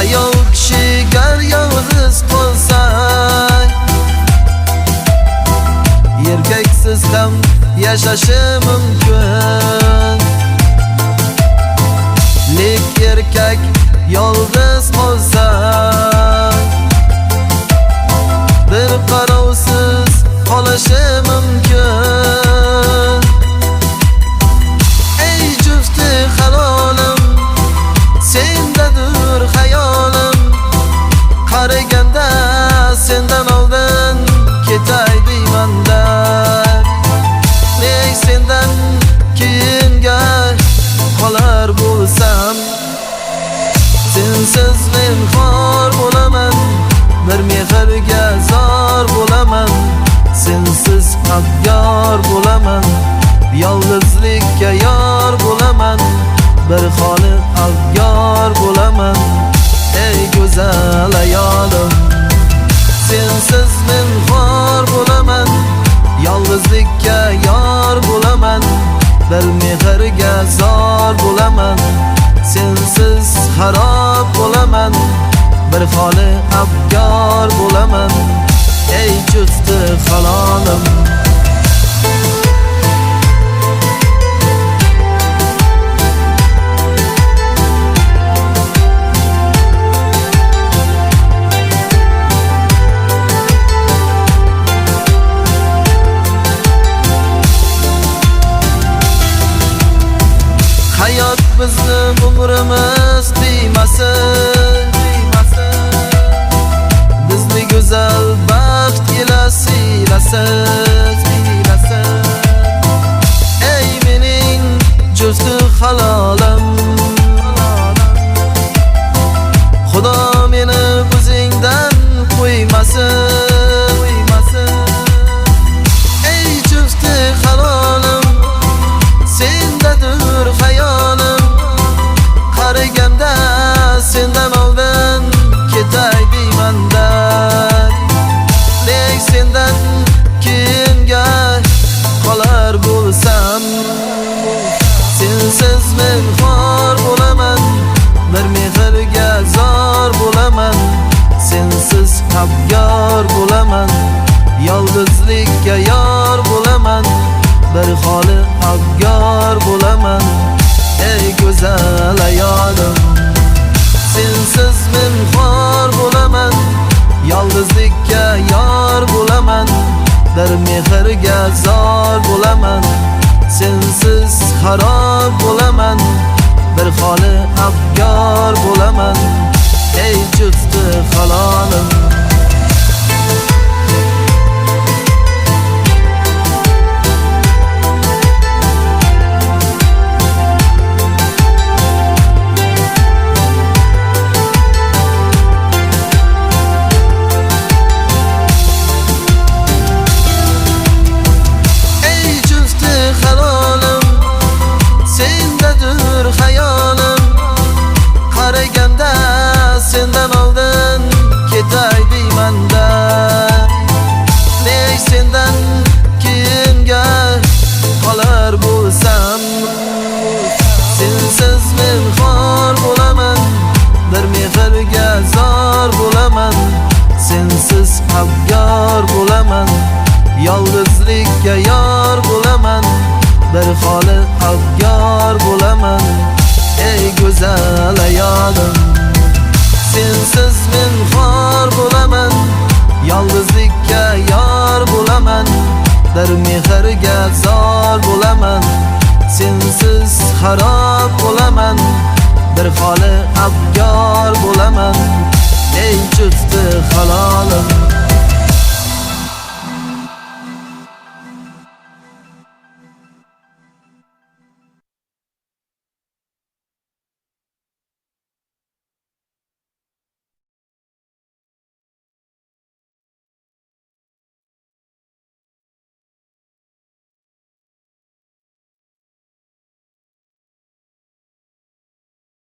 ayol kishi gar yolg'iz qolsang, erkaksiz ham yashashi mumkin. Lek erkak yolg'iz qolsa, bir qarovsiz qolishi mumkin. Ey jufti halolim, sendadir hayolim, qaraganda sendan oldin ketay deymanda. Ey sendan keyinga qolar bo'lsam, sensiz men xor bo'laman, bir mehrga zor bo'laman. Sensiz abyor bo'laman, yolg'izlikka yor bo'laman, bir holi abyor bo'laman. Ey go'zal ayolim, sensiz men xor bo'laman, yolg'izlikka yor bo'laman, bir mehrga zor bo'laman. Sensiz xarob bo'laman, bir holi abyor bo'laman. Ey jufti halolim, hayot bizni umrimiz qiymasin, bizni go'zal baxt ila siylasin. Ey mening jufti halolim, Xudo meni o'zingdan qo'ymasin. Ey jufti halolim, sendadir hayolim, qaraganda sendan oldin ketay deymanda. Lek sendan keyinga qolar bo'lsam, sensiz men xor bo'laman, bir mehrga zor bo'laman. Sensiz abyor bo'laman, yolg'izlikka yor bo'laman, bir holi abyor bo'laman. Ey go'zal ayolim, sensiz men xor bo'laman, yolg'izlikka yor bo'laman, bir mehrga zor bo'laman. Sensiz xarob bo'laman, bir holi abyor bo'laman. Ey jufti halolim, hayolim, qaraganda sendan oldin ketay deymanda. Lek sendan keyinga qolar bo'lsam, sensiz men xor bo'laman, bir mehrga zor bo'laman. Sensiz abyor bo'laman, yolg'izlikka yor bo'laman, bir holi abyor bo'laman. Ey go'zal ayolim, sensiz men xor bo'laman, yolg'izlikka yor bo'laman, bir mehrga zor bo'laman. Sensiz xarob bo'laman, bir holi abyor bo'laman. Ey jufti halolim.